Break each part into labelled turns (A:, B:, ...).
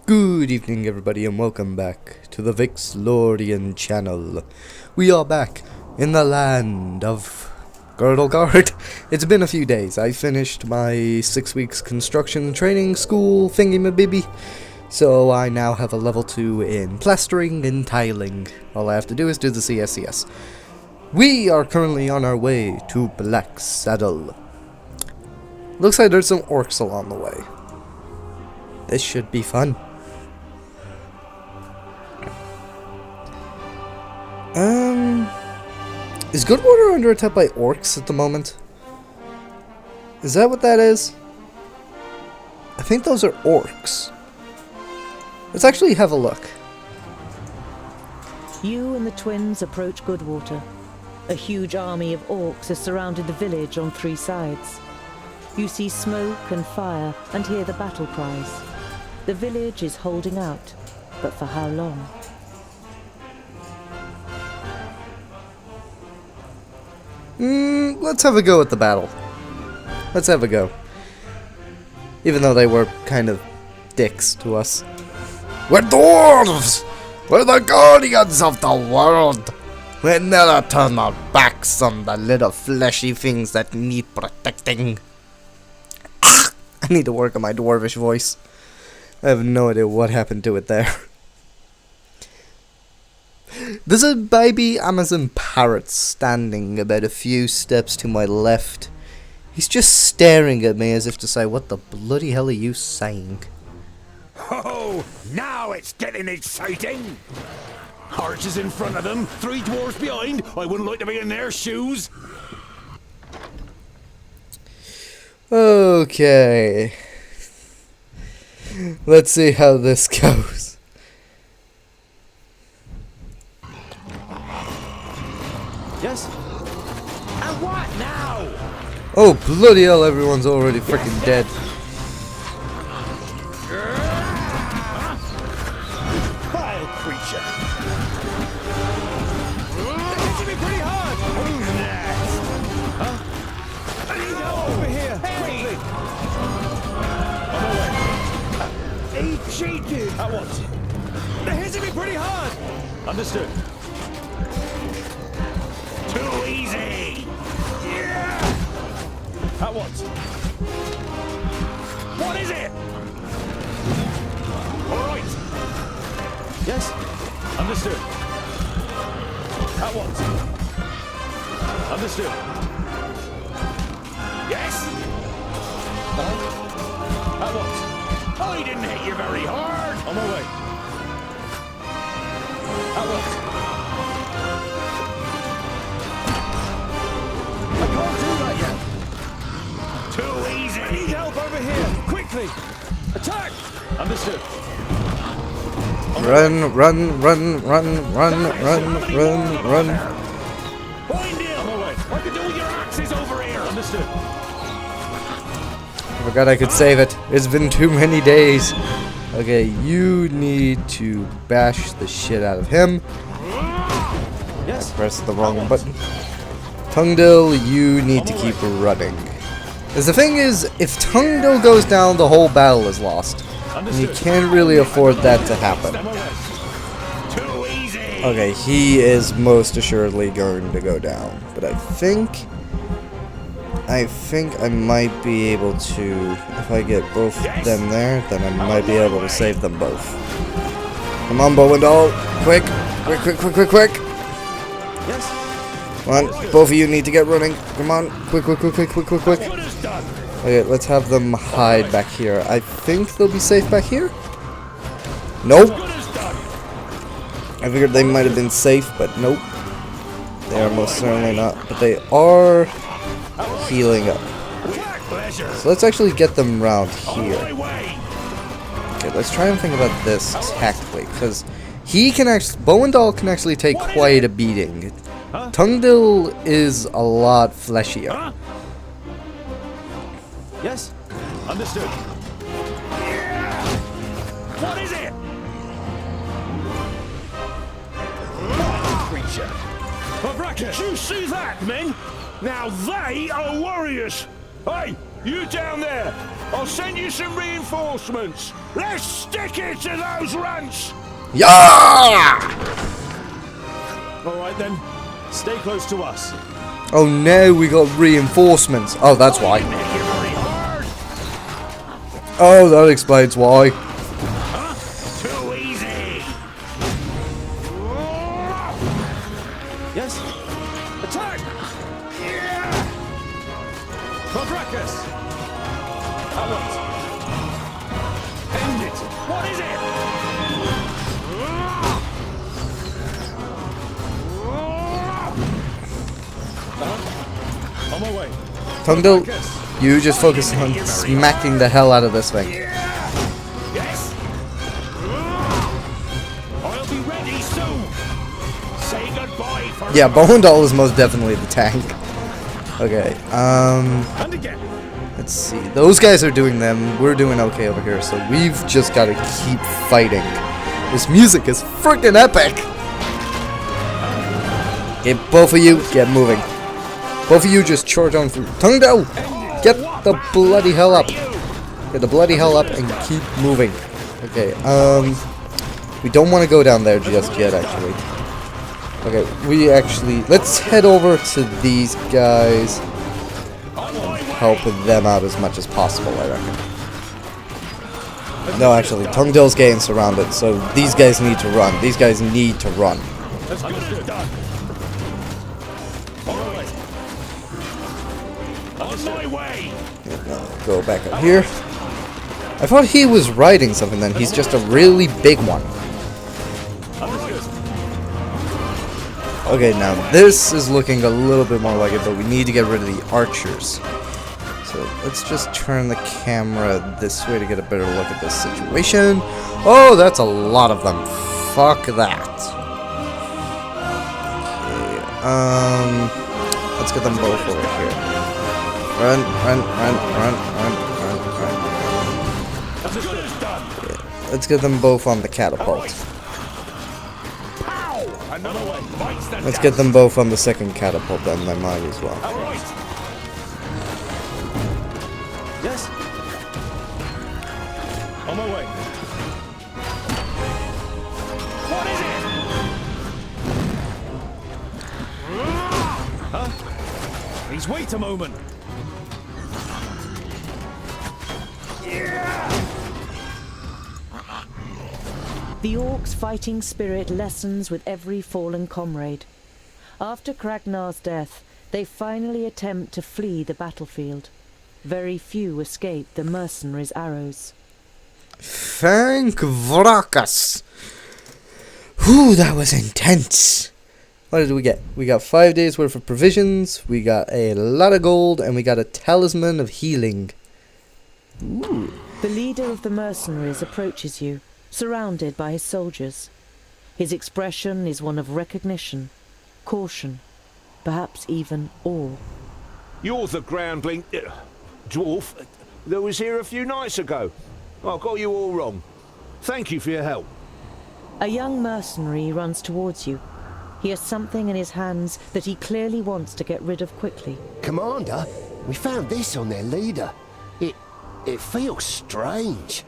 A: Good evening everybody and welcome back to the Vixlorian channel. We are back in the land of Girdle Guard. It's been a few days. I finished my 6 weeks construction training school thingy-mabibby. So I now have a level 2 in plastering and tiling. All I have to do is do the CSCS. We are currently on our way to Blacksaddle. Looks like there's some orcs along the way. This should be fun. Is Goodwater under attack by orcs at the moment? Is that what that is? I think those are orcs. Let's actually have a look.
B: You and the twins approach Goodwater. A huge army of orcs has surrounded the village on 3 sides. You see smoke and fire and hear the battle cries. The village is holding out, but for how long?
A: Let's have a go at the battle. Let's have a go. Even though they were kind of dicks to us. We're dwarves! We're the guardians of the world! We never turn our backs on the little fleshy things that need protecting. I need to work on my dwarvish voice. I have no idea what happened to it there. There's a baby Amazon parrot standing about a few steps to my left. He's just staring at me as if to say, what the bloody hell are you saying?
C: Oh, now it's getting exciting! Archers in front of them, 3 dwarves behind. I wouldn't like to be in their shoes.
A: Okay. Let's see how this goes.
C: Yes? And what now?
A: Oh, bloody hell, everyone's already freaking dead.
C: Vile creature. They're hitting me pretty hard. Who's next? Huh? I need help over here. Quickly. On my way. He cheated. I want. They're hitting me pretty hard. Understood. Too easy! Yeah! At what? What is it? Alright! Yes? Understood. At what? Understood. Yes? At what? I didn't hit you very hard! On my way. At what? I can't do that yet. Too easy. I need help over here. Quickly. Attack. Understood.
A: Run, run, run, run, run, run.
C: Find him. On my way. I can do with your axes over here. Understood.
A: I forgot I could save it. It's been too many days. Okay, you need to bash the shit out of him.
C: Yes.
A: Press the wrong button. Tungdil, you need to keep running. Because the thing is, if Tungdil goes down, the whole battle is lost. And you can't really afford that to happen. Okay, he is most assuredly going to go down. But I think I might be able to, if I get both of them there, then I might be able to save them both. Come on, Bow and Doll. Quick, quick, quick, quick, quick, quick.
C: Yes.
A: Come on, both of you need to get running. Come on, quick, quick, quick, quick, quick, quick, quick. Okay, let's have them hide back here. I think they'll be safe back here. Nope. I figured they might have been safe, but nope. They are most certainly not. But they are healing up. So let's actually get them around here. Okay, let's try and think about this tactically, because he can actually, Bow and Doll can actually take quite a beating. Tungdil is a lot fleshier.
C: Huh? Yes? Understood. Yeah! What is it? Creature. Did you see that, men? Now they are warriors. Hey, you down there! I'll send you some reinforcements. Let's stick it to those runts.
A: Yeah!
D: All right then, stay close to us.
A: Oh no, we got reinforcements. Oh, that's why. Oh, that explains why.
C: Too easy.
D: Yes? Attack! Quadracus! Amulet!
C: End it. What is it?
D: On my way.
A: Tungdil, you just focus on smacking the hell out of this thing.
C: Yes. I'll be ready soon. Say goodbye for
A: Yeah, Bohendal is most definitely the tank. Okay,
D: And again.
A: let's see. Those guys are doing them. We're doing okay over here, so we've just got to keep fighting. This music is freaking epic. Okay, both of you, get moving. Both of you just charge on through. Tungdil, get the bloody hell up. Get the bloody hell up and keep moving. Okay, we don't want to go down there just yet, actually. Okay, let's head over to these guys. Help them out as much as possible, I reckon. No, actually, Tungdil's getting surrounded, so these guys need to run. These guys need to run.
D: Let's go.
C: on my way.
A: Go back up here. I thought he was riding something then. He's just a really big one. Okay, now this is looking a little bit more like it, but we need to get rid of the archers. So let's just turn the camera this way to get a better look at this situation. Oh, that's a lot of them. Fuck that. Okay, let's get them both over here. Run. Okay, let's get them both on the catapult. Let's get them both on the second catapult, then they might as well.
D: Yes? On my way.
C: What is it?
D: Huh? Please wait a moment.
B: The Orcs' fighting spirit lessens with every fallen comrade. After Kragnar's death, they finally attempt to flee the battlefield. Very few escape the mercenaries' arrows.
A: Thank Vrakas! Whew, that was intense! What did we get? We got 5 days worth of provisions, we got a lot of gold, and we got a talisman of healing. Ooh.
B: The leader of the mercenaries approaches you, surrounded by his soldiers. His expression is one of recognition, caution, perhaps even awe.
C: You're the groundling dwarf that was here a few nights ago. I got you all wrong. Thank you for your help.
B: A young mercenary runs towards you. He has something in his hands that he clearly wants to get rid of quickly.
E: Commander, we found this on their leader. It feels strange.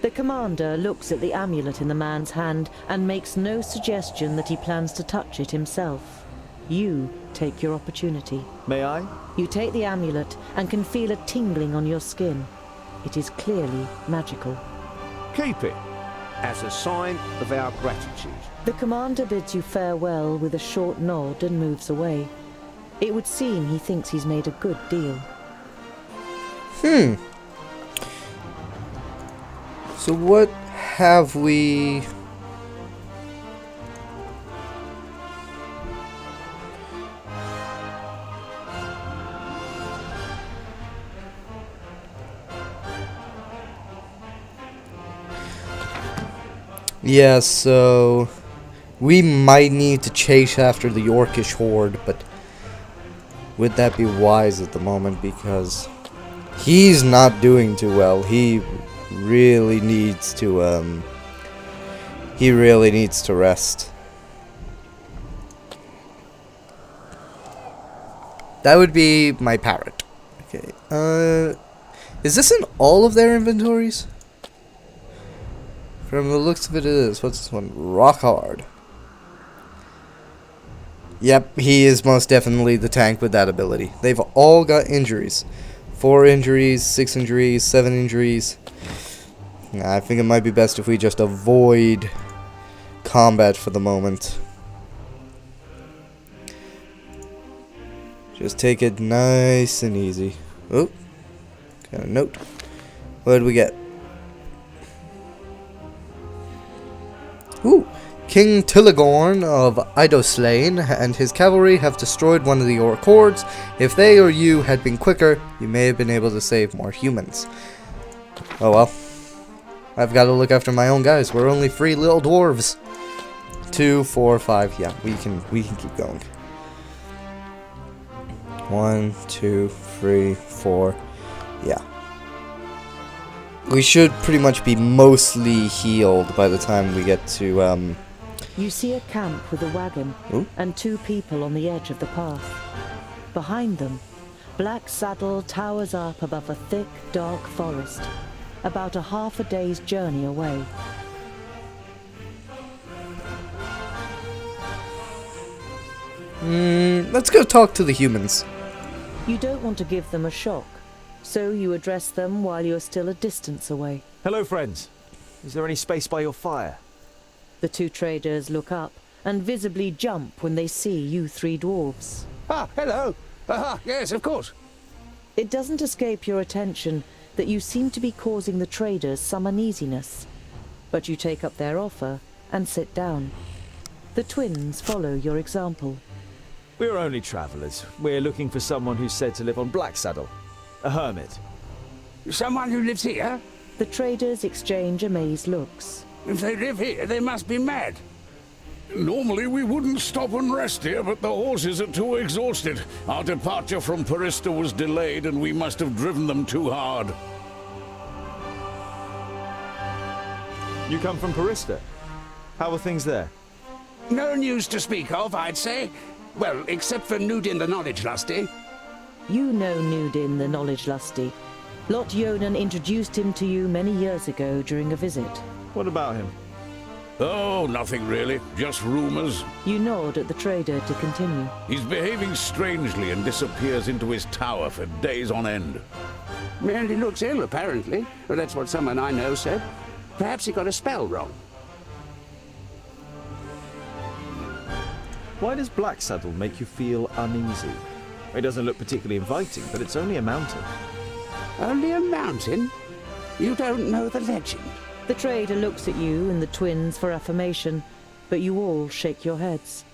B: The commander looks at the amulet in the man's hand and makes no suggestion that he plans to touch it himself. You take your opportunity.
D: May I?
B: You take the amulet and can feel a tingling on your skin. It is clearly magical.
C: Keep it as a sign of our gratitude.
B: The commander bids you farewell with a short nod and moves away. It would seem he thinks he's made a good deal.
A: So what have we... Yeah, so we might need to chase after the Orcish horde, but would that be wise at the moment? Because he's not doing too well. He really needs to rest. That would be my parrot. Okay. Is this in all of their inventories? From the looks of it, it is. What's this one? Rock hard. Yep, he is most definitely the tank with that ability. They've all got injuries. 4 injuries, 6 injuries, 7 injuries. I think it might be best if we just avoid combat for the moment. Just take it nice and easy. Oh, got a note. What did we get? Ooh, King Tilligorn of Idoslain and his cavalry have destroyed one of the Orc hordes. If they or you had been quicker, you may have been able to save more humans. Oh well. I've got to look after my own guys. We're only 3 little dwarves. 2, 4, 5. Yeah, we can keep going. 1, 2, 3, 4. Yeah. We should pretty much be mostly healed by the time we get to,
B: You see a camp with a wagon and 2 people on the edge of the path. Behind them, Blacksaddle towers up above a thick, dark forest, about a half a day's journey away.
A: Let's go talk to the humans.
B: You don't want to give them a shock, so you address them while you're still a distance away.
D: Hello, friends. Is there any space by your fire?
B: The 2 traders look up and visibly jump when they see you 3 dwarves.
F: Ah, hello. Yes, of course.
B: It doesn't escape your attention that you seem to be causing the traders some uneasiness, but you take up their offer and sit down. The twins follow your example.
D: We're only travellers. We're looking for someone who's said to live on Blacksaddle. A hermit.
F: Someone who lives here?
B: The traders exchange amazed looks.
F: If they live here, they must be mad.
C: Normally we wouldn't stop and rest here, but the horses are too exhausted. Our departure from Parista was delayed and we must have driven them too hard.
D: You come from Parista? How are things there?
F: No news to speak of, I'd say. Well, except for Nudin the Knowledge Lusty.
B: You know Nudin the Knowledge Lusty. Lot Yonan introduced him to you many years ago during a visit.
D: What about him?
C: Oh, nothing really. Just rumors.
B: You nod at the trader to continue.
C: He's behaving strangely and disappears into his tower for days on end.
F: Well, he looks ill, apparently. Well, that's what someone I know said. Perhaps he got a spell wrong.
D: Why does Blacksaddle make you feel uneasy? It doesn't look particularly inviting, but it's only a mountain.
F: Only a mountain? You don't know the legend.
B: The trader looks at you and the twins for affirmation, but you all shake your heads.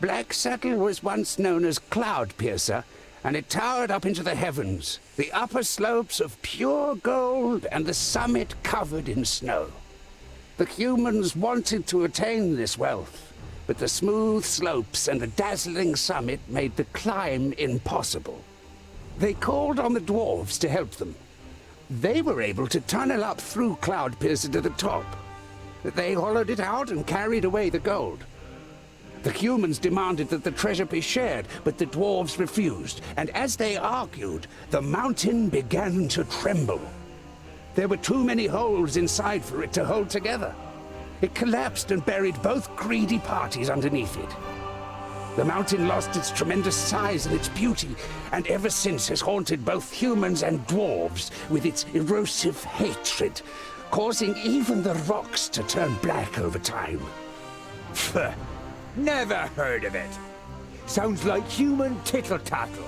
F: Blacksaddle was once known as Cloudpiercer, and it towered up into the heavens, the upper slopes of pure gold and the summit covered in snow. The humans wanted to attain this wealth, but the smooth slopes and the dazzling summit made the climb impossible. They called on the dwarves to help them. They were able to tunnel up through Cloudpiercer to the top. They hollowed it out and carried away the gold. The humans demanded that the treasure be shared, but the dwarves refused, and as they argued, the mountain began to tremble. There were too many holes inside for it to hold together. It collapsed and buried both greedy parties underneath it. The mountain lost its tremendous size and its beauty, and ever since has haunted both humans and dwarves with its erosive hatred, causing even the rocks to turn black over time.
G: Pfft, never heard of it. Sounds like human tittle-tattle.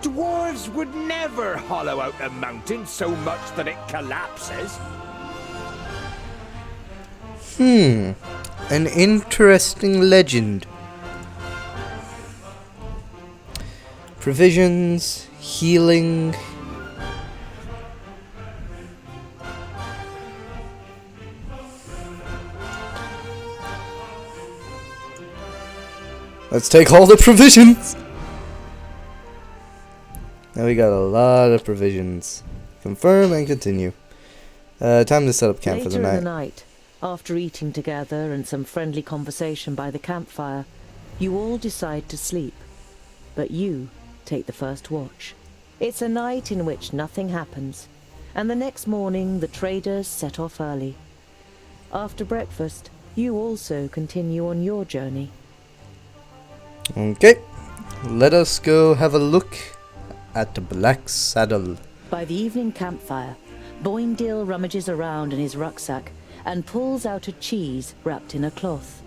G: Dwarves would never hollow out a mountain so much that it collapses.
A: An interesting legend. Provisions, healing. Let's take all the provisions. Now we got a lot of provisions. Confirm and continue. Time to set up camp for the
B: Later
A: night.
B: in the night, after eating together and some friendly conversation by the campfire, you all decide to sleep. But you take the first watch. It's a night in which nothing happens, and the next morning the traders set off early. After breakfast, you also continue on your journey.
A: Okay, let us go have a look at the Blacksaddle.
B: By the evening campfire, Boindil rummages around in his rucksack and pulls out a cheese wrapped in a cloth.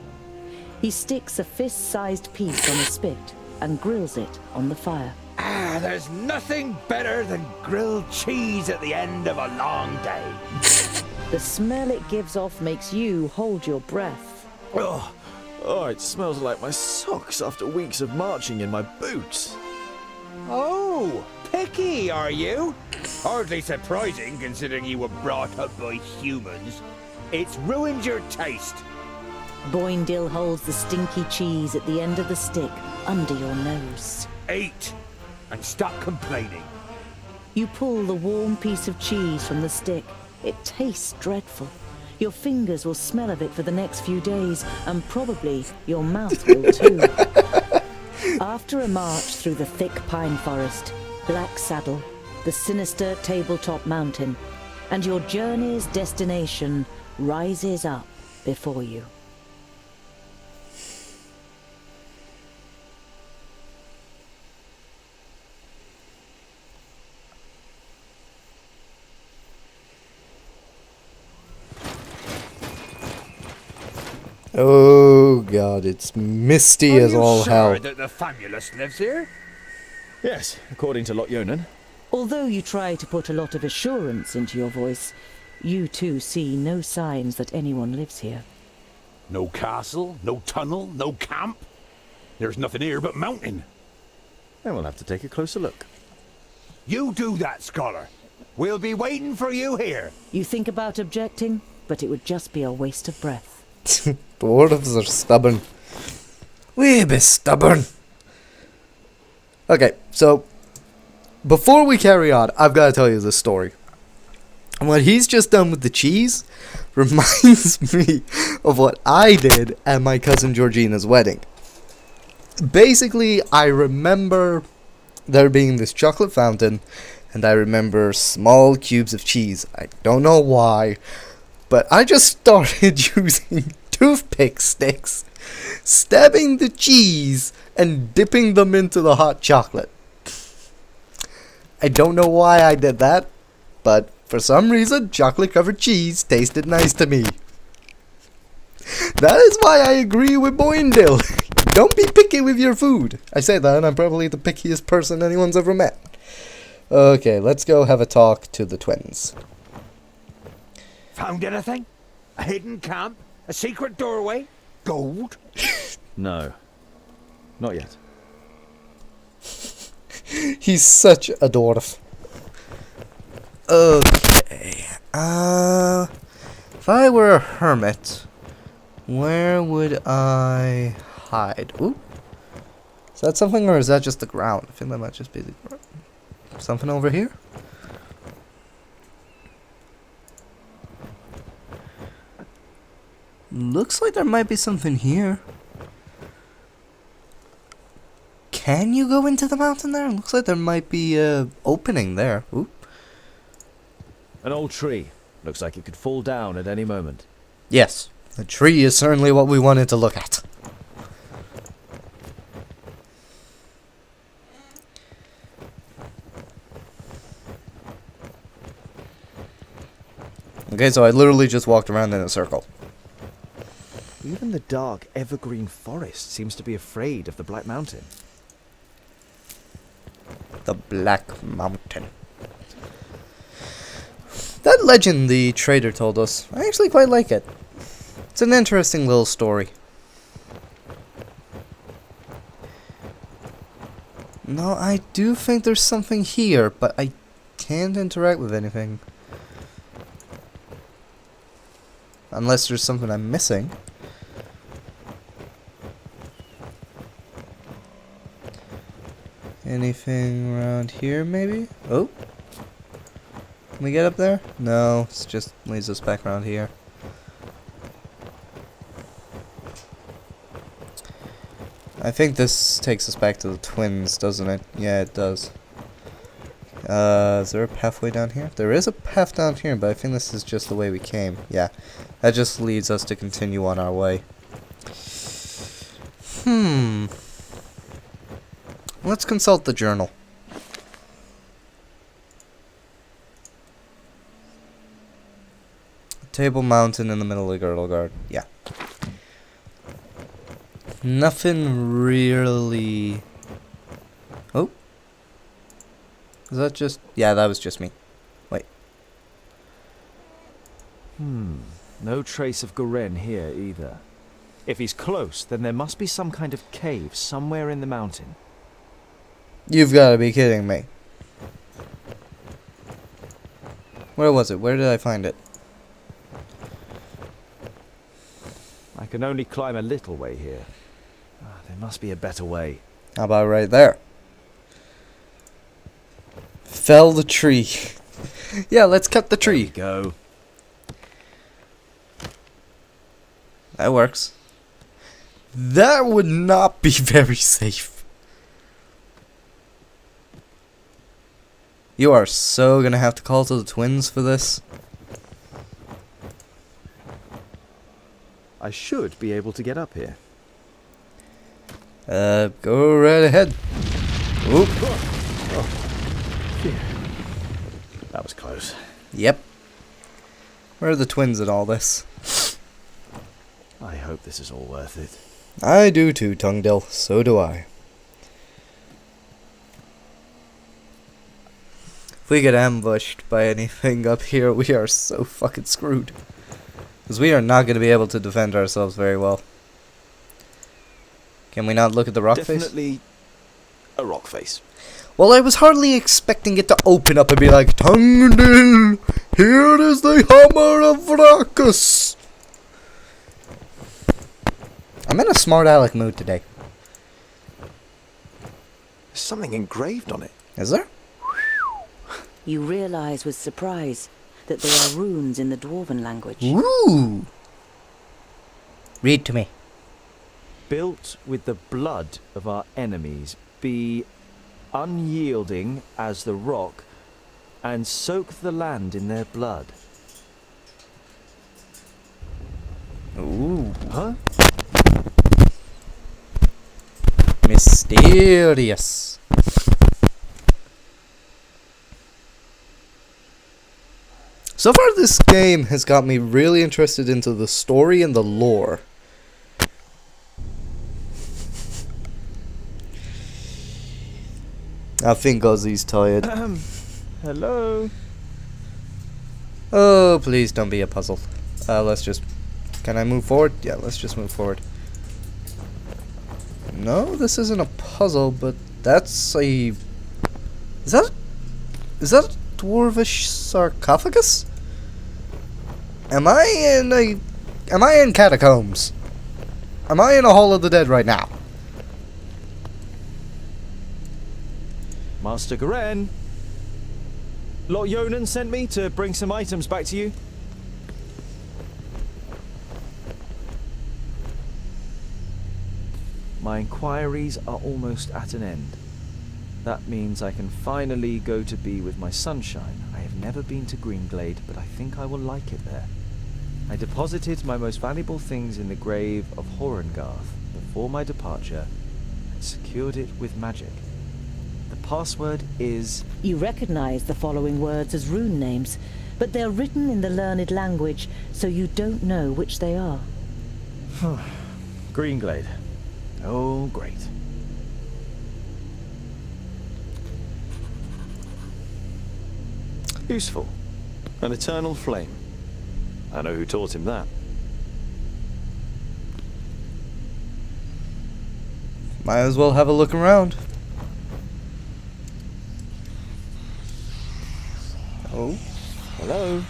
B: He sticks a fist-sized piece on a spit and grills it on the fire.
G: Ah, there's nothing better than grilled cheese at the end of a long day.
B: The smell it gives off makes you hold your breath.
D: Oh, it smells like my socks after weeks of marching in my boots.
G: Oh, picky, are you? Hardly surprising, considering you were brought up by humans. It's ruined your taste.
B: Boindil holds the stinky cheese at the end of the stick under your nose.
G: Eat, and stop complaining.
B: You pull the warm piece of cheese from the stick. It tastes dreadful. Your fingers will smell of it for the next few days, and probably your mouth will too. After a march through the thick pine forest, Blacksaddle, the sinister tabletop mountain, and your journey's destination rises up before you.
A: Oh god, it's misty as all hell.
G: That the famulus lives here?
D: Yes, according to Lot Yonan.
B: Although you try to put a lot of assurance into your voice, you too see no signs that anyone lives here.
C: No castle, no tunnel, no camp. There's nothing here but mountain.
D: Then we'll have to take a closer look.
G: You do that, scholar. We'll be waiting for you here.
B: You think about objecting, but it would just be a waste of breath.
A: Dwarves are stubborn. We be stubborn. Okay, so before we carry on, I've got to tell you this story. What he's just done with the cheese reminds me of what I did at my cousin Georgina's wedding. Basically, I remember there being this chocolate fountain, and I remember small cubes of cheese. I don't know why, but I just started using toothpick sticks, stabbing the cheese, and dipping them into the hot chocolate. I don't know why I did that, but for some reason, chocolate-covered cheese tasted nice to me. That is why I agree with Boindil. Don't be picky with your food. I say that, and I'm probably the pickiest person anyone's ever met. Okay, let's go have a talk to the twins.
G: Found anything? A hidden camp? A secret doorway? Gold?
D: No. Not yet.
A: He's such a dwarf. Okay. If I were a hermit, where would I hide? Ooh. Is that something, or is that just the ground? I think that might just be the ground. Something over here? Looks like there might be something here. Can you go into the mountain there? Looks like there might be an opening there. Ooh.
D: An old tree. Looks like it could fall down at any moment.
A: Yes, the tree is certainly what we wanted to look at. Okay, so I literally just walked around in a circle.
D: Even the dark, evergreen forest seems to be afraid of the Black Mountain.
A: The Black Mountain. That legend the trader told us, I actually quite like it. It's an interesting little story. No, I do think there's something here, but I can't interact with anything. Unless there's something I'm missing. Anything around here, maybe? Oh. Can we get up there? No, it just leads us back around here. I think this takes us back to the twins, doesn't it? Yeah, it does. Is there a pathway down here? There is a path down here, but I think this is just the way we came. Yeah, that just leads us to continue on our way. Let's consult the journal. Table Mountain in the middle of the Girdle Guard. Yeah. Nothing really... Oh. Is that just... Yeah, that was just me. Wait.
D: No trace of Garen here either. If he's close, then there must be some kind of cave somewhere in the mountain.
A: You've got to be kidding me. Where was it? Where did I find it?
D: I can only climb a little way here. There must be a better way.
A: How about right there? Fell the tree. Yeah, let's cut the tree.
D: Go.
A: That works. That would not be very safe. You are so gonna have to call to the twins for this.
D: I should be able to get up here.
A: Go right ahead. Oop.
D: That was close.
A: Yep. Where are the twins in all this?
D: I hope this is all worth it.
A: I do too, Tungdill. So do I. If we get ambushed by anything up here, we are so fucking screwed. Because we are not going to be able to defend ourselves very well. Can we not look at the rock face?
D: Definitely a rock face.
A: Well, I was hardly expecting it to open up and be like, Tungdill, here is the hammer of Vrakus. I'm in a smart aleck mood today.
D: There's something engraved on it.
A: Is there?
B: You realize with surprise that there are runes in the Dwarven language.
A: Ooh. Read to me.
D: Built with the blood of our enemies, be unyielding as the rock, and soak the land in their blood.
A: Ooh.
D: Huh?
A: Mysterious. So far this game has got me really interested into the story and the lore. I think Ozzy's tired.
D: Hello?
A: Oh, please don't be a puzzle. Let's just... Can I move forward? Yeah, let's just move forward. No, this isn't a puzzle, but that's a... Is that a dwarvish sarcophagus? Am I in catacombs? Am I in a Hall of the Dead right now?
D: Master Garen. Lot Yonan sent me to bring some items back to you. My inquiries are almost at an end. That means I can finally go to be with my sunshine. I have never been to Greenglade, but I think I will like it there. I deposited my most valuable things in the grave of Horengarth before my departure and secured it with magic. The password is...
B: You recognize the following words as rune names, but they're written in the learned language, so you don't know which they are.
D: Greenglade. Oh, great. Useful. An eternal flame. I know who taught him that.
A: Might as well have a look around. Oh.
D: Hello?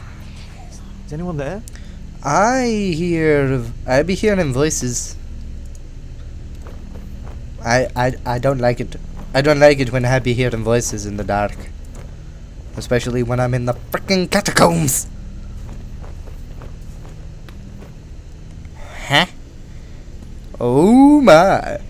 D: Is anyone there?
A: I be hearing voices. I don't like it. I don't like it when I be hearing voices in the dark. Especially when I'm in the freaking catacombs. Huh? Oh my.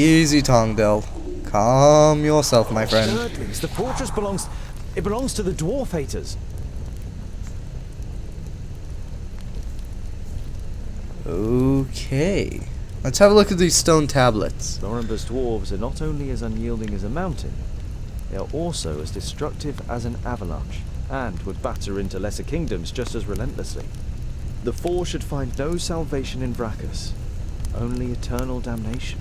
A: Easy, Tongdell. Calm yourself, my friend.
D: Thirdlings, the fortress belongs to the dwarf haters.
A: Okay. Let's have a look at these stone tablets.
D: Lorimber's dwarves are not only as unyielding as a mountain, they are also as destructive as an avalanche, and would batter into lesser kingdoms just as relentlessly. The four should find no salvation in Vrachus, only eternal damnation,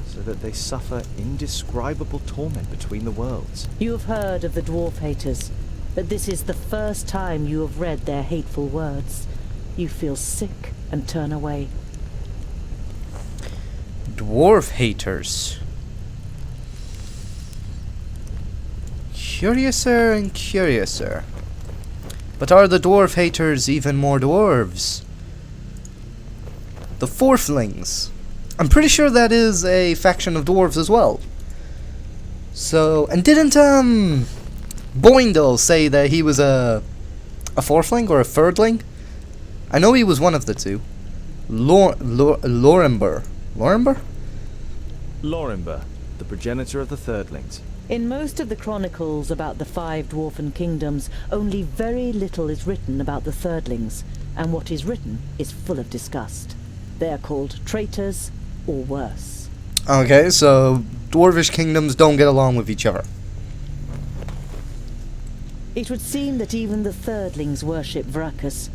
D: so that they suffer indescribable torment between the worlds.
B: You have heard of the dwarf haters, but this is the first time you have read their hateful words. You feel sick and turn away.
A: Dwarf haters. Curiouser and curiouser. But are the dwarf haters even more dwarves? The Fourthlings. I'm pretty sure that is a faction of dwarves as well. So, and didn't Boindle say that he was a fourthling or a thirdling? I know he was one of the two. Lorimber. Lorimber?
D: Lorimber, the progenitor of the Thirdlings.
B: In most of the chronicles about the 5 dwarfen kingdoms, only very little is written about the Thirdlings, and what is written is full of disgust. They are called traitors, or worse.
A: Okay, so dwarvish kingdoms don't get along with each other.
B: It would seem that even the Thirdlings worship Vrachus,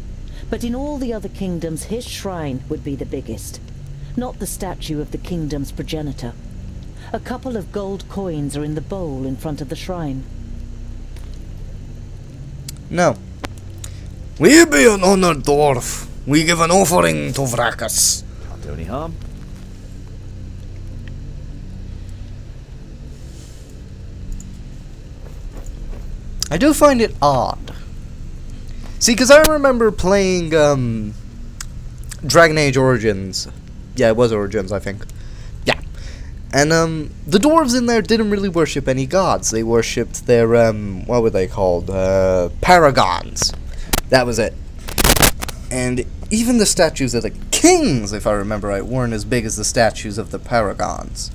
B: but in all the other kingdoms his shrine would be the biggest, not the statue of the kingdom's progenitor. A couple of gold coins are in the bowl in front of the shrine.
A: No. We be an honored dwarf. We give an offering to Vrachus.
D: Can't do any harm.
A: I do find it odd. See, because I remember playing Dragon Age Origins. Yeah, it was Origins, I think. Yeah. And the dwarves in there didn't really worship any gods. They worshipped their, what were they called? Paragons. That was it. And even the statues of the kings, if I remember right, weren't as big as the statues of the Paragons.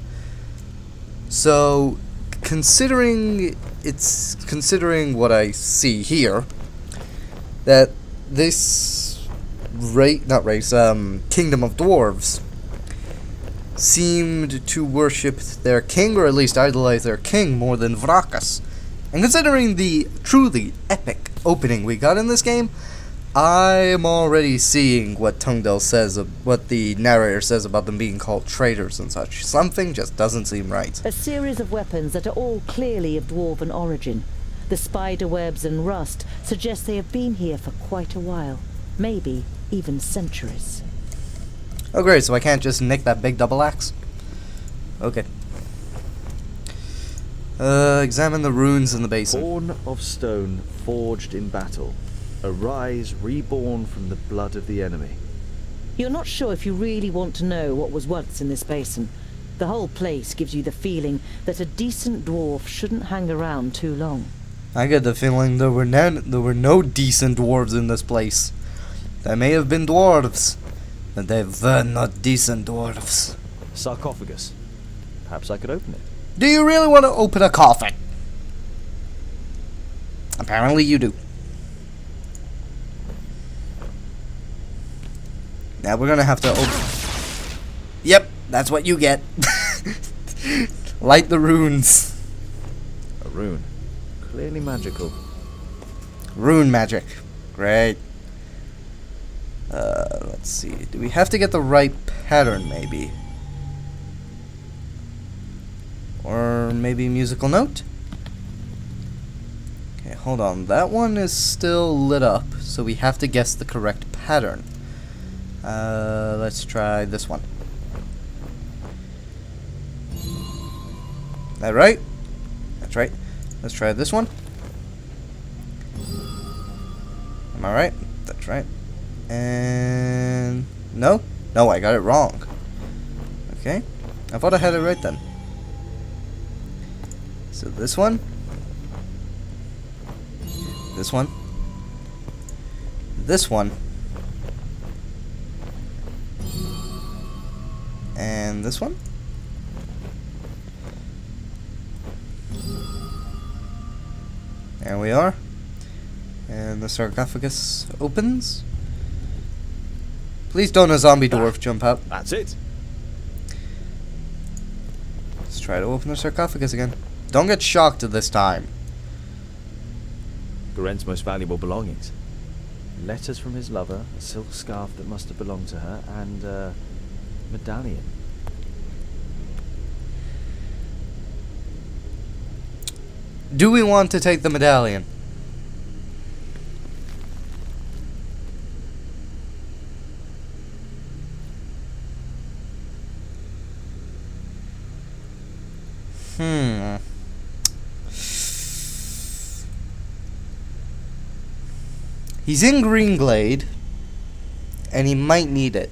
A: So, considering what I see here, that this kingdom of dwarves seemed to worship their king, or at least idolize their king, more than Vrachus. And considering the truly epic opening we got in this game, I'm already seeing what Tungdell says, what the narrator says about them being called traitors and such. Something just doesn't seem right.
B: A series of weapons that are all clearly of dwarven origin. The spider webs and rust suggest they have been here for quite a while. Maybe even centuries.
A: Oh great, so I can't just nick that big double axe? Okay. Examine the runes in the basin.
D: Born of stone, forged in battle. Arise, reborn from the blood of the enemy.
B: You're not sure if you really want to know what was once in this basin. The whole place gives you the feeling that a decent dwarf shouldn't hang around too long.
A: I get the feeling there were no decent dwarves in this place. There may have been dwarves, but they were not decent dwarves.
D: Sarcophagus. Perhaps I could open it.
A: Do you really want to open a coffin? Apparently you do. Now we're gonna have to open... Yep, that's what you get. Light the runes.
D: A rune. Clearly magical.
A: Rune magic. Great. Let's see. Do we have to get the right pattern, maybe? Or maybe musical note? Okay, hold on. That one is still lit up, so we have to guess the correct pattern. Let's try this one. That right? That's right. Let's try this one. Am I right? That's right. And... No? No, I got it wrong. Okay. I thought I had it right then. So this one. This one. This one. And this one. There we are. And the sarcophagus opens. Please don't a zombie dwarf jump out.
D: That's it.
A: Let's try to open the sarcophagus again. Don't get shocked this time.
D: Goren's most valuable belongings. Letters from his lover, a silk scarf that must have belonged to her, and a medallion.
A: Do we want to take the medallion? He's in Greenglade, and he might need it.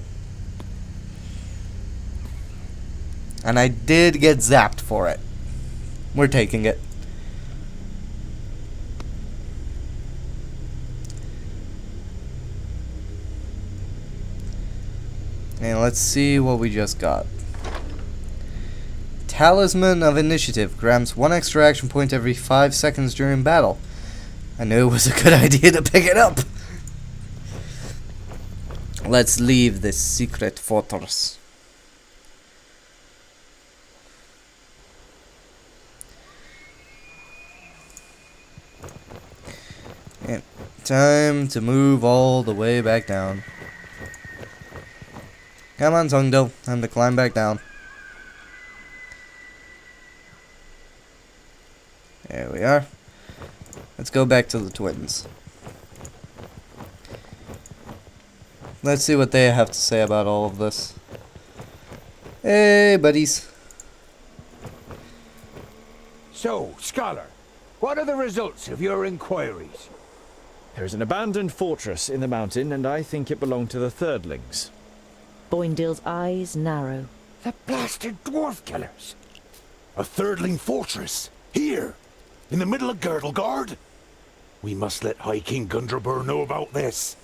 A: And I did get zapped for it. We're taking it. And let's see what we just got. Talisman of Initiative grants 1 extra action point every 5 seconds during battle. I knew it was a good idea to pick it up. Let's leave this secret fortress. And time to move all the way back down. Come on, Songdo. Time to climb back down. There we are. Let's go back to the twins. Let's see what they have to say about all of this. Hey, buddies.
G: So, Scholar, what are the results of your inquiries?
D: There is an abandoned fortress in the mountain, and I think it belonged to the Thirdlings.
B: Boindale's eyes narrow.
G: The blasted dwarf killers!
H: A Thirdling fortress? Here? In the middle of Girdlegard? We must let High King Gundrabur know about this.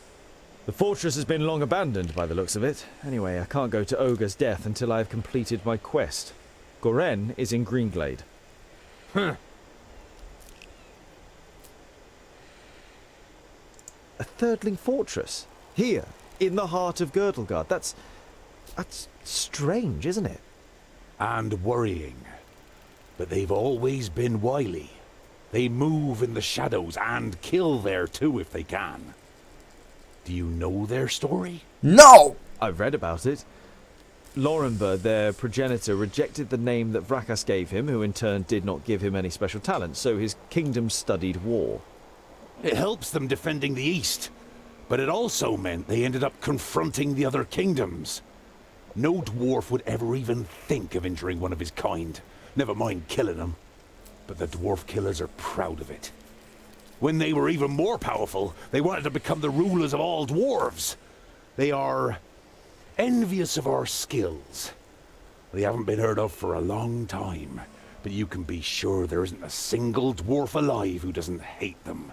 D: The fortress has been long abandoned by the looks of it. Anyway, I can't go to Ogre's death until I have completed my quest. Goren is in Greenglade.
G: Huh.
D: A Thirdling fortress? Here, in the heart of Girdlegard. That's strange, isn't it?
H: And worrying. But they've always been wily. They move in the shadows and kill there too if they can. Do you know their story?
A: No!
D: I've read about it. Lorenberg, their progenitor, rejected the name that Vrakas gave him, who in turn did not give him any special talent, so his kingdom studied war.
H: It helps them defending the East, but it also meant they ended up confronting the other kingdoms. No dwarf would ever even think of injuring one of his kind, never mind killing them. But the dwarf killers are proud of it. When they were even more powerful, they wanted to become the rulers of all dwarves. They are envious of our skills. They haven't been heard of for a long time, but you can be sure there isn't a single dwarf alive who doesn't hate them.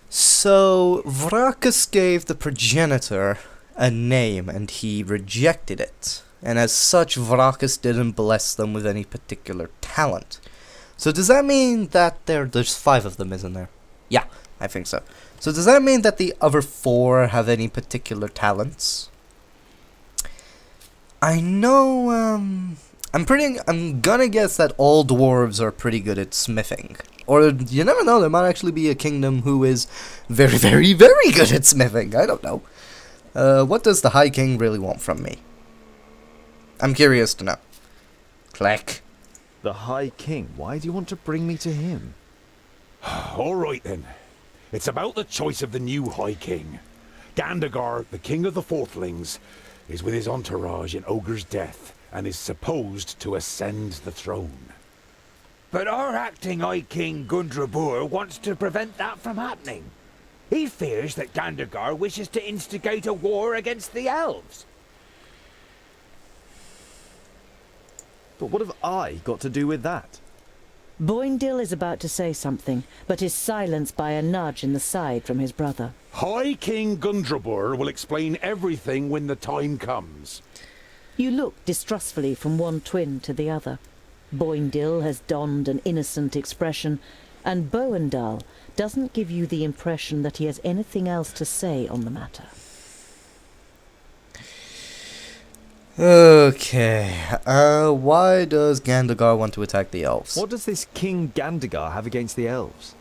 A: So, Vrakas gave the progenitor a name and he rejected it. And as such, Vrakas didn't bless them with any particular talent. So does that mean that there's 5 of them, isn't there? Yeah, I think so. So does that mean that the other 4 have any particular talents? I know, I'm gonna guess that all dwarves are pretty good at smithing. Or, you never know, there might actually be a kingdom who is very, very, very good at smithing. I don't know. What does the High King really want from me? I'm curious to know. Click.
D: The High King? Why do you want to bring me to him?
H: All right then. It's about the choice of the new High King. Gandagar, the king of the Fourthlings, is with his entourage in Ogre's death and is supposed to ascend the throne.
G: But our acting High King Gundrabur wants to prevent that from happening. He fears that Gandagar wishes to instigate a war against the elves.
D: But what have I got to do with that?
B: Boindale is about to say something, but is silenced by a nudge in the side from his brother.
H: High King Gundrabur will explain everything when the time comes.
B: You look distrustfully from one twin to the other. Boindil has donned an innocent expression, and Boendal doesn't give you the impression that he has anything else to say on the matter.
A: Okay, why does Gandagar want to attack the elves?
D: What does this King Gandagar have against the elves?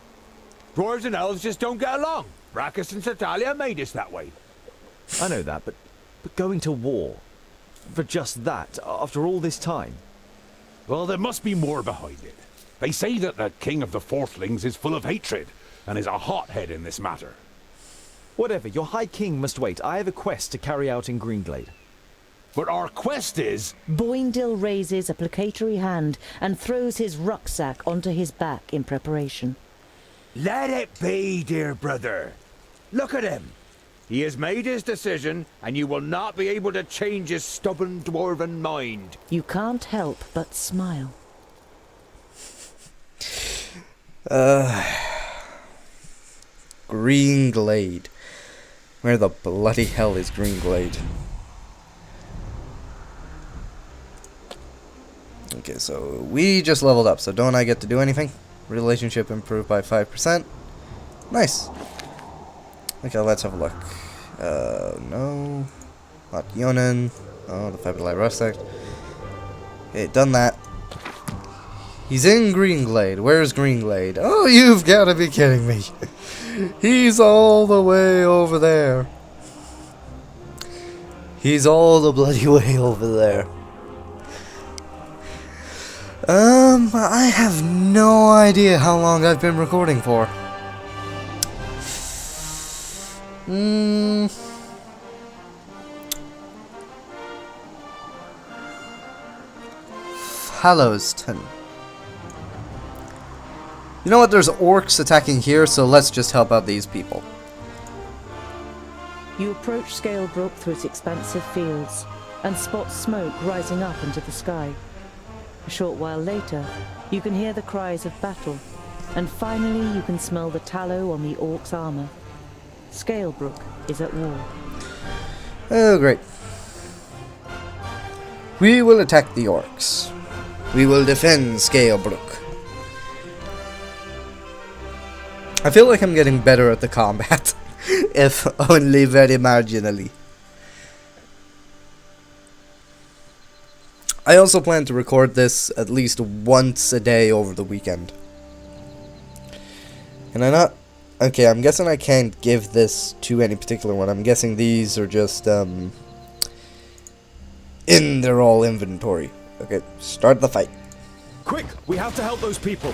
G: Dwarves and elves just don't get along. Brachus and Satalia made us that way.
D: I know that, but going to war for just that after all this time?
H: Well, there must be more behind it. They say that the king of the Fourthlings is full of hatred and is a hothead in this matter.
D: Whatever, your High King must wait. I have a quest to carry out in Greenglade.
H: But our quest is...
B: Boindil raises a placatory hand and throws his rucksack onto his back in preparation.
G: Let it be, dear brother. Look at him. He has made his decision, and you will not be able to change his stubborn dwarven mind.
B: You can't help but smile.
A: Greenglade. Where the bloody hell is Greenglade? Okay, so we just leveled up, so don't I get to do anything? Relationship improved by 5%. Nice. Okay, let's have a look. No. Not Yonan. Oh, the Fabulite Rustic. Okay, done that. He's in Greenglade. Where's Greenglade? Oh, you've got to be kidding me. He's all the way over there. He's all the bloody way over there. I have no idea how long I've been recording for. Hallowston. You know what, there's orcs attacking here, so let's just help out these people.
B: You approach Scalebrook through its expansive fields and spot smoke rising up into the sky. A short while later, you can hear the cries of battle, and finally you can smell the tallow on the Orcs' armor. Scalebrook is at war.
A: Oh, great. We will attack the Orcs. We will defend Scalebrook. I feel like I'm getting better at the combat, if only very marginally. I also plan to record this at least once a day over the weekend. Can I not? Okay, I'm guessing I can't give this to any particular one. I'm guessing these are just, in their all inventory. Okay, start the fight.
D: Quick, we have to help those people.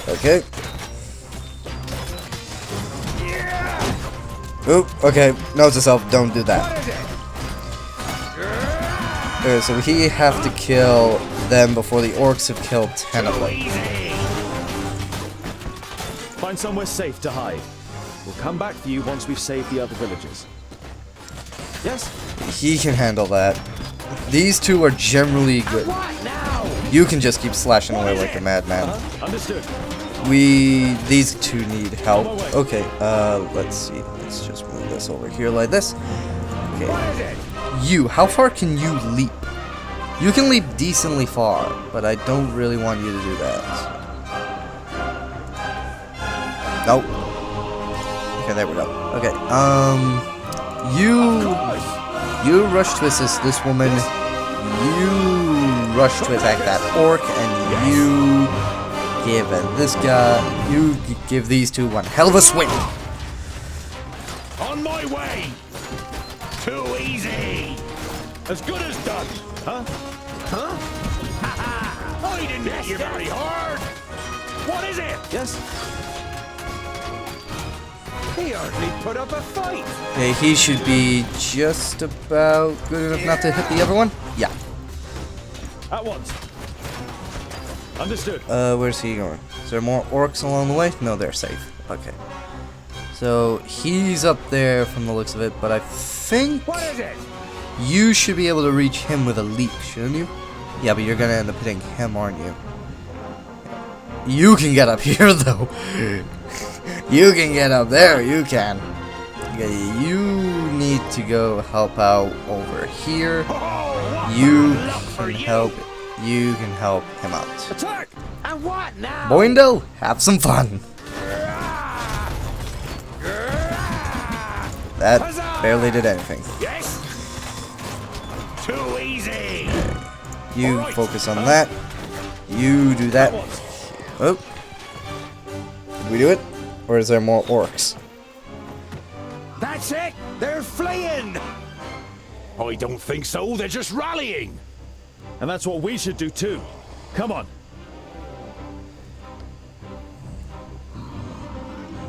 A: Okay. Oop, okay, note to self, don't do that. Okay, so we have to kill them before the orcs have killed 10 of them.
D: Find somewhere safe to hide. We'll come back for you once we've saved the other villagers. Yes?
A: He can handle that. These two are generally good. You can just keep slashing away like a madman.
D: Understood.
A: These two need help. Okay, let's see. Let's just move this over here like this. Okay. You, how far can you leap? You can leap decently far, but I don't really want you to do that. Nope. Okay, there we go. Okay, you rush to assist this woman. You rush to attack that orc, and you give this guy. You give these two one hell of a swing.
C: On my way! Too easy! As good as done!
G: Huh?
C: I didn't hit you very hard! What is it?
D: Yes?
G: He hardly put up a fight.
A: Okay, he should be just about good enough not to hit the other one. Yeah.
D: At once. Understood.
A: Where's he going? Is there more orcs along the way? No, they're safe. Okay. So, he's up there from the looks of it, but I think
G: What is it?
A: you should be able to reach him with a leap, shouldn't you? Yeah, but you're gonna end up hitting him, aren't you? You can get up here, though. You can get up there, you can. Okay, you need to go help out over here. You can help you can help him out.
G: Attack! And what now?
A: Boindle, have some fun. That barely did anything.
C: Yes. Too easy.
A: You
C: Alright.
A: focus on that. You do that. Oh. Did we do it? Or is there more orcs?
G: That's it! They're fleeing!
H: I don't think so. They're just rallying.
I: And that's what we should do too. Come on.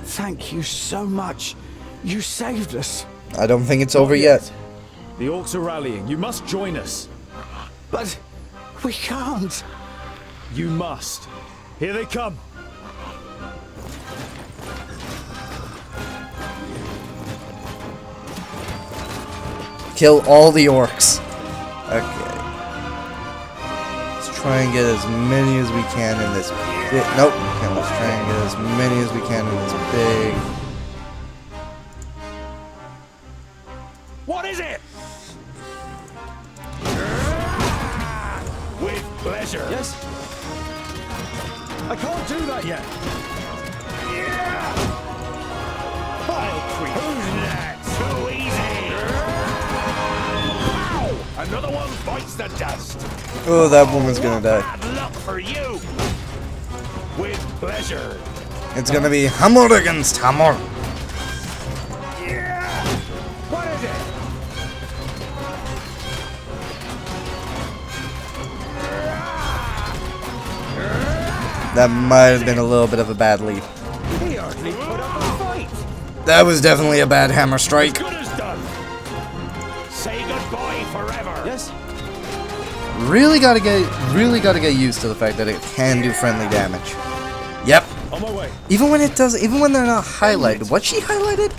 G: Thank you so much. You saved us.
A: I don't think it's over yet.
I: The orcs are rallying. You must join us.
G: But we can't.
I: You must. Here they come.
A: Kill all the orcs. Okay. Let's try and get as many as we can in this big... Nope. Okay, let's try and get as many as we can in this big...
H: What is it? With pleasure.
I: Yes. I can't do that yet.
H: Vile creep. Who's that? Too easy. Ow! Another one bites the dust.
A: Oh, that woman's gonna die.
H: Bad luck for you. With pleasure.
A: It's gonna be hammer against hammer.
G: What is it?
A: That might have been a little bit of a bad lead.
G: He hardly put up a fight.
A: That was definitely a bad hammer strike.
H: Good as done. Say goodbye forever.
I: Yes.
A: Really gotta get used to the fact that it can do friendly damage. Yep.
I: On my way.
A: Even when it does, even when they're not highlighted. What's she highlighted?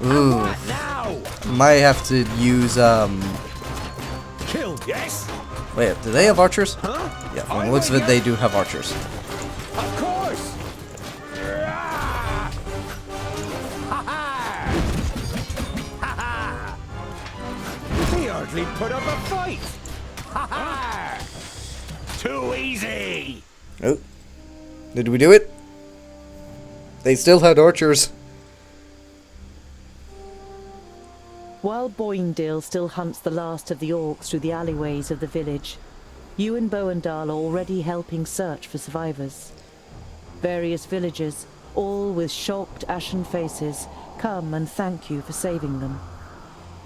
A: Ooh.
H: Now.
A: Might have to use
I: Kill.
H: Yes.
A: Wait, do they have archers? Huh? Yeah, from the looks of it, they do have archers.
G: Of course. He hardly put up a fight.
H: Too easy.
A: Oh. Did we do it? They still had archers.
B: While Boindale still hunts the last of the orcs through the alleyways of the village, you and Boandal are already helping search for survivors. Various villagers, all with shocked, ashen faces, come and thank you for saving them.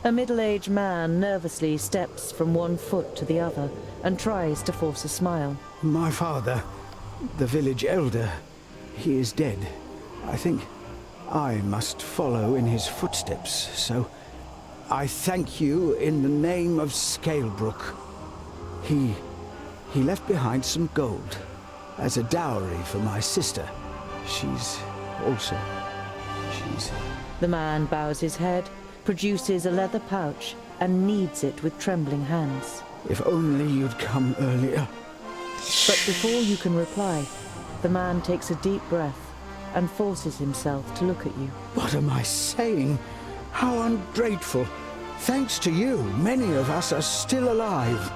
B: A middle-aged man nervously steps from one foot to the other and tries to force a smile.
J: My father, the village elder, he is dead. I think I must follow in his footsteps, so I thank you in the name of Scalebrook. He left behind some gold as a dowry for my sister. She's...
B: The man bows his head, produces a leather pouch, and kneads it with trembling hands.
J: If only you'd come earlier.
B: But before you can reply, the man takes a deep breath and forces himself to look at you.
J: What am I saying? How ungrateful. Thanks to you, many of us are still alive.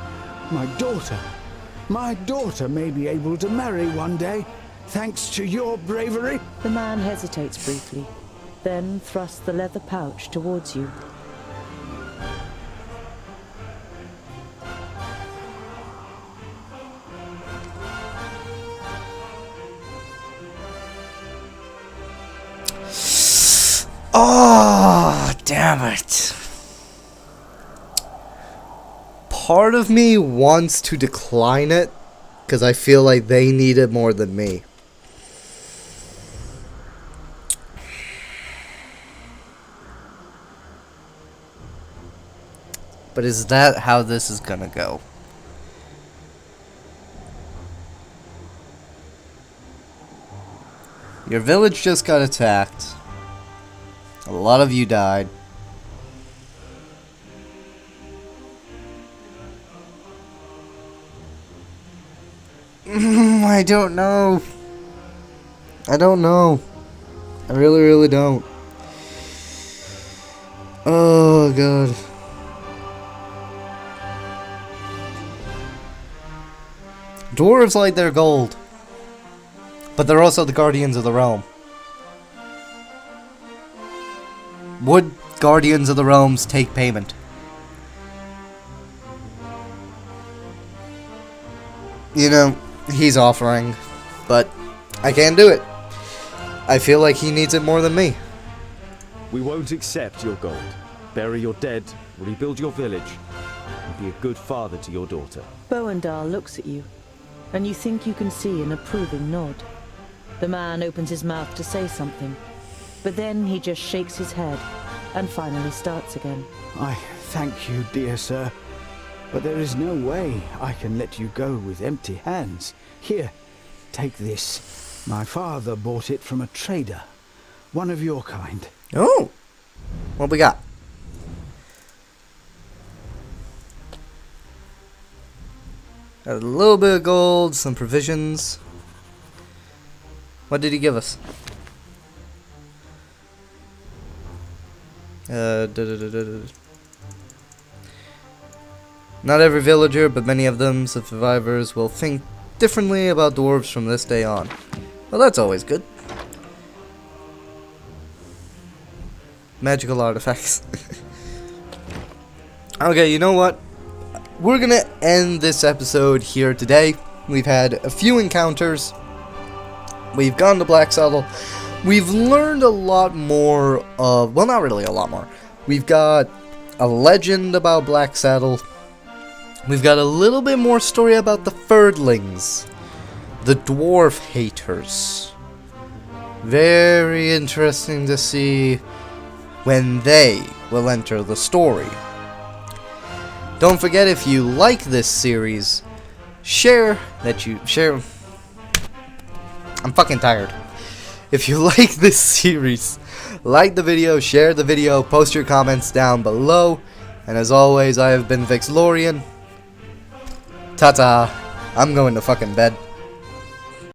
J: My daughter may be able to marry one day, thanks to your bravery.
B: The man hesitates briefly, then thrusts the leather pouch towards you.
A: Oh, damn it. Part of me wants to decline it because I feel like they need it more than me. But is that how this is gonna go? Your village just got attacked. A lot of you died. I don't know. I don't know. I really, really don't. Oh, God. Dwarves like their gold. But they're also the guardians of the realm. Would guardians of the realms take payment? You know, he's offering, but I can't do it. I feel like he needs it more than me.
D: We won't accept your gold. Bury your dead, rebuild your village, and be a good father to your daughter.
B: Boandar looks at you, and you think you can see an approving nod. The man opens his mouth to say something, but then he just shakes his head and finally starts again.
J: I thank you, dear sir, but there is no way I can let you go with empty hands. Here, take this. My father bought it from a trader, one of your kind.
A: Oh, what we got? Got a little bit of gold, some provisions. What did he give us? Not every villager, but many of them, survivors, will think differently about dwarves from this day on. Well, that's always good. Magical artifacts. Okay, you know what? We're gonna end this episode here today. We've had a few encounters. We've gone to Blacksaddle. We've learned a lot more of... Well, not really a lot more. We've got a legend about Blacksaddle. We've got a little bit more story about the Ferdlings. The dwarf haters. Very interesting to see when they will enter the story. Don't forget, if you like this series, share. I'm fucking tired. If you like this series, like the video, share the video, post your comments down below. And as always, I have been Vixlorian. Ta-ta. I'm going to fucking bed.